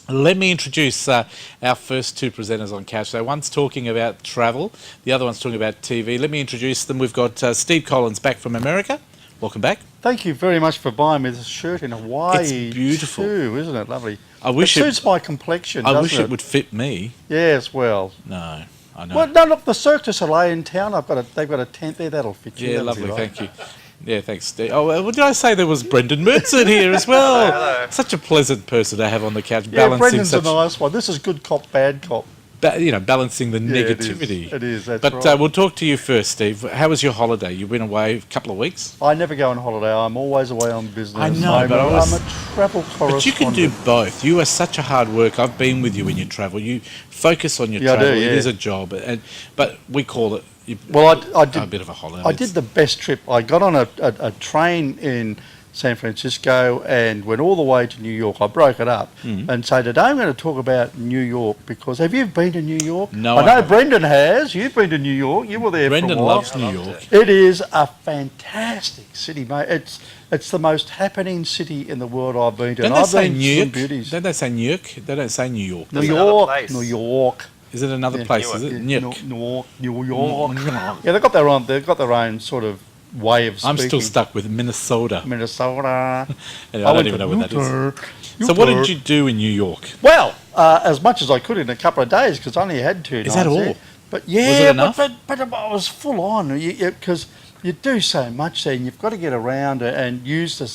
Let me introduce our first two presenters on Couch. So one's talking about travel, the other one's talking about TV. Let me introduce them. We've got Steve Collins back from America. Welcome back. Thank you very much for buying me this shirt in Hawaii. It's beautiful, too, isn't it? Lovely. I wish it suits my complexion. I wish it it would fit me. Yes, well. No, I know. Well, no, look, the Cirque du Soleil in town. They've got a tent there that'll fit you. Yeah, lovely. Thank you. Yeah, thanks, Steve. Oh, well, did I say there was Brendan Mertz here as well? Hello. Such a pleasant person to have on the couch, Yeah, balancing Brendan's a nice one. This is good cop, bad cop. Balancing the Yeah, negativity. It is. That's but right. we'll talk to you first, Steve. How was your holiday? You've been away a couple of weeks. I never go on holiday. I'm always away on business. I know, but I'm a travel correspondent. But you can do both. You are such a hard worker. I've been with you when you travel. You focus on your travel. I do, yeah. It is a job, but we call it. I did a bit of a holiday. I did the best trip. I got on a train in San Francisco and went all the way to New York. I broke it up and so today I'm going to talk about New York because have you been to New York? No, I know Brendan has. You've been to New York. You were there Brendan for a while. loves New York. It is a fantastic city, mate. It's the most happening city in the world I've been to. Don't and they I've say been to New some York? beauties. Don't they say New York? They don't say New York. New That's York, another place. New York. Is it another place? Is it New York? New York. Yeah, they've got their own sort of way of speaking. I'm still stuck with Minnesota. Minnesota. Anyway, I don't even know what that is. So what did you do in New York? Well, as much as I could in a couple of days because I only had 2 nights. Is that all? There. But yeah, Was it enough? But I was full on because you do so much there, and you've got to get around and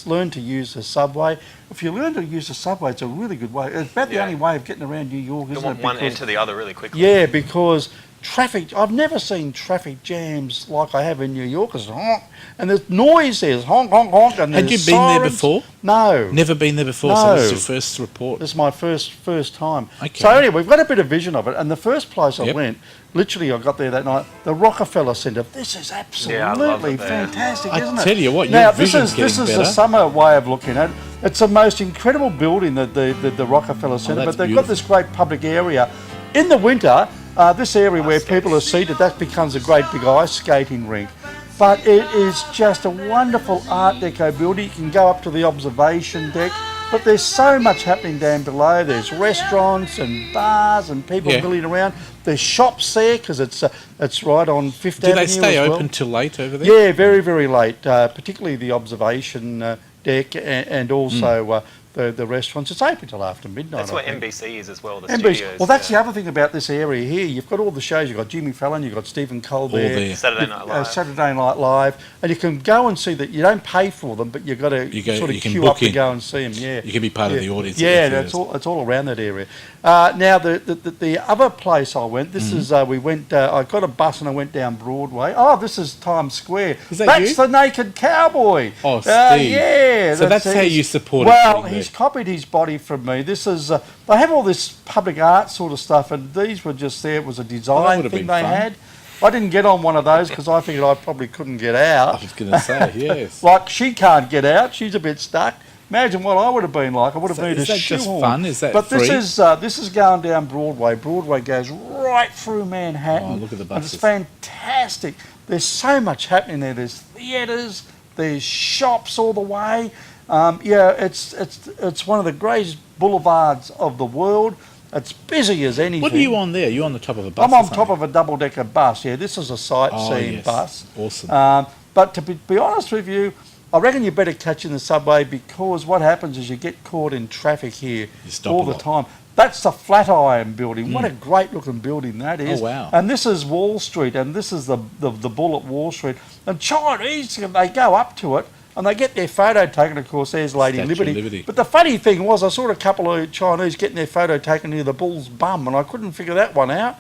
learn to use the subway. If you learn to use the subway, it's a really good way. It's about the only way of getting around New York, isn't it? One end to the other really quickly. Yeah, because traffic, I've never seen traffic jams like I have in New York. It's honk, and there's noise there, honk, honk, honk, and Had you there's been there sirens. before? No. Never been there before, so No. this is your first report. This is my first time. Okay. So anyway, we've got a bit of vision of it. And the first place I Yep. went, literally I got there that night, the Rockefeller Centre. This is Yeah, I love absolutely it there. fantastic, I isn't it? tell you what, now, your this vision's is getting a better. summer way of looking at it. It's the most incredible building, the Rockefeller Centre, that's but they've got this great public area. In the winter, this area where people are seated, that becomes a great big ice skating rink. But it is just a wonderful Art Deco building. You can go up to the observation deck, but there's so much happening down below. There's restaurants and bars and people milling around. There's shops there because it's right on Fifth Avenue. Do they stay as well. open till late over there? Yeah, very, very late, particularly the observation deck and also the restaurants. It's open till after midnight. That's I where think. NBC is as well, the NBC. studios. Well, that's the other thing about this area here. You've got all the shows. You've got Jimmy Fallon, you've got Stephen Colbert, there. Saturday Night Live. Saturday Night Live, and you can go and see that. You don't pay for them, but you've got to sort of you can queue book up to in. go and see them. Yeah, You can be part of the audience. Yeah, that's all. It's all around that area. Now, the other place I went. This is we went. I got a bus and I went down Broadway. Oh, this is Times Square. Is that That's you? the Naked Cowboy. Oh, Steve. Yeah. So that's how you support it. Well, he's copied his body from me. This is. They have all this public art sort of stuff, and these were just there. It was a design would've thing been they fun. had. I didn't get on one of those because I figured I probably couldn't get out. I was going to say, yes. Like she can't get out. She's a bit stuck. Imagine what I would have been like. I would have So needed is a that just shoehorn. fun? Is that but free? this is going down Broadway. Broadway goes right through Manhattan. Oh, look at the And it's buses. fantastic. There's so much happening there. There's theatres. There's shops all the way. It's one of the greatest boulevards of the world. It's busy as anything. What are you on there? Are you on the top of a bus? I'm on top of a double-decker bus. Yeah, this is a sightseeing yes. bus. Awesome. But to be honest with you, I reckon you better catch in the subway because what happens is you get caught in traffic here You stop all a the lot. time. That's the Flatiron building. What a great looking building that is. Oh, wow. And this is Wall Street, and this is the bull at Wall Street. And Chinese, they go up to it and they get their photo taken. Of course, there's Lady Statue of Liberty. Liberty. But the funny thing was, I saw a couple of Chinese getting their photo taken near the bull's bum, and I couldn't figure that one out.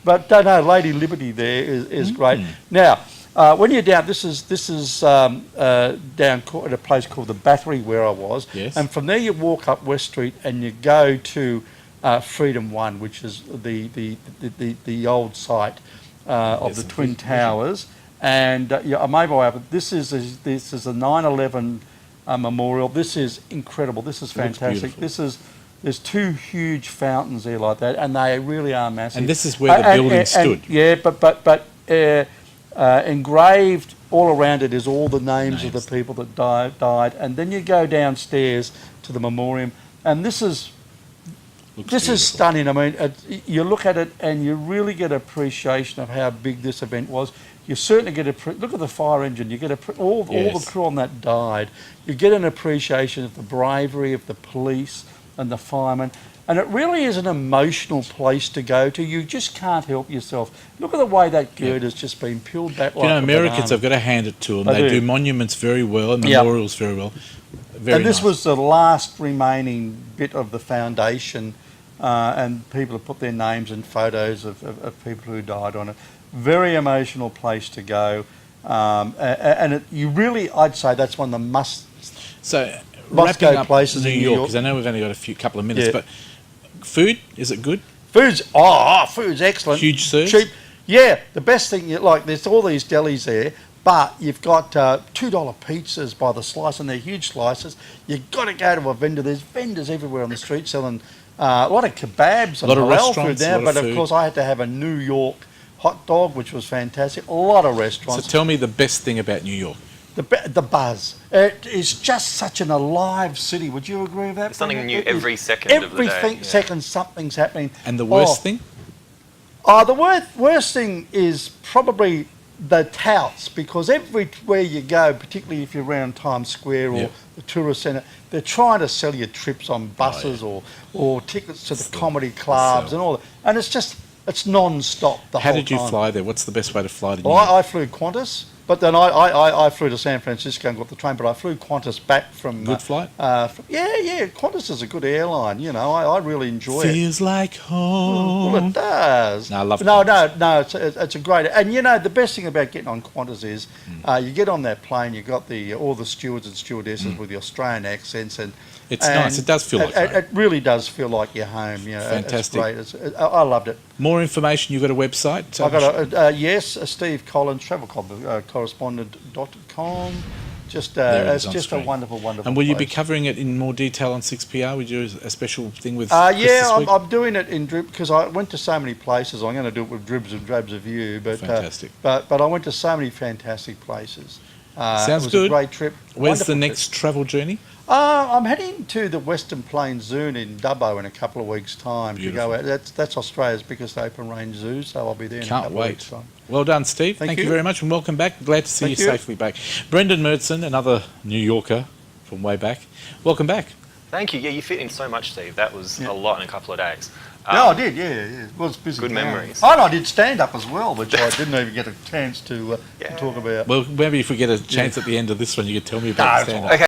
But no, Lady Liberty there is great. Now, when you're down, this is down at a place called the Battery where I was, Yes. and from there you walk up West Street and you go to Freedom One, which is the old site of Yes, the Twin Towers. And I made my way up. This is a 9/11 memorial. This is incredible. This is looks fantastic. beautiful. There's two huge fountains there like that, and they really are massive. And this is where the building stood. Yeah, but engraved all around it is all the names of the people that died. And then you go downstairs to the memoriam, and this is Looks This is beautiful. stunning. I mean, you look at it and you really get appreciation of how big this event was. You certainly get look at the fire engine. You get all the crew on that died. You get an appreciation of the bravery of the police and the firemen. And it really is an emotional place to go to. You just can't help yourself. Look at the way that gird has just been peeled back like You know, a Americans, banana. I've got to hand it to them. They They do. do monuments very well and memorials very well. Very And this nice. was the last remaining bit of the foundation, and people have put their names and photos of people who died on it. Very emotional place to go, and you really, I'd say that's one of the So, must wrapping go up places New in New York, York. because I know we've only got couple of minutes, Yeah. but food, is it good? food's excellent. Huge serves? Cheap. Yeah, the best thing there's all these delis there, but you've got $2 pizzas by the slice, and they're huge slices. You've got to go to a vendor. There's vendors everywhere on the street selling a lot of kebabs and A lot of halal food restaurants, there. a lot But of of food. course, I had to have a New York hot dog, which was fantastic. A lot of So restaurants. tell me the best thing about New York. The buzz. It is just such an alive city. Would you agree with that? There's something Brendan? new It is- every second of the day. Every second something's happening. And the worst thing? The worst thing is probably the touts, because everywhere you go, particularly if you're around Times Square or Yep. the tourist centre, they're trying to sell you trips on buses or tickets to the comedy clubs and all that. And it's non-stop the How whole did you time. fly there? What's the best way to fly to New Well, York? I flew Qantas, but then I flew to San Francisco and got the train, but I flew Qantas back from... Good flight? Yeah, Qantas is a good airline, you know, I really enjoy it. Feels like home. Well, it does. No, I love No, Qantas. it's a great... And, you know, the best thing about getting on Qantas is you get on that plane, you've got all the stewards and stewardesses with the Australian accents, and It's nice. It does feel like home. It really does feel like you're home. You know, Fantastic. It's great. I loved it. More information, you've got a website? I got Steve Collins, travel correspondent.com. Just There it is it's on just a screen. wonderful And will you be place. covering it in more detail on 6PR? Would you do a special thing with Yeah, Chris this week? I'm doing it in drib because I went to so many places. I'm going to do it with dribs and drabs of you, but Fantastic. But I went to so many fantastic places. Sounds it was good. a great trip. Where's Wonderful the trip. next travel journey? I'm heading to the Western Plains Zoo in Dubbo in a couple of weeks' time to go out. That's Australia's biggest open range zoo, so I'll be there in a Can't couple of wait. weeks' time. Well done, Steve. Thank Thank you you. very much and welcome back. Glad to see Thank you you. safely back. Brendan Mertson, another New Yorker from way back. Welcome back. Thank you. Yeah, you fit in so much, Steve. That was a lot in a couple of days. Yeah, I did. Yeah, it was busy. Good time. memories. Oh, and I did stand up as well, which I didn't even get a chance to talk about. Well, maybe if we get a chance at the end of this one, you could tell me No, about it's stand-up. all right. Okay.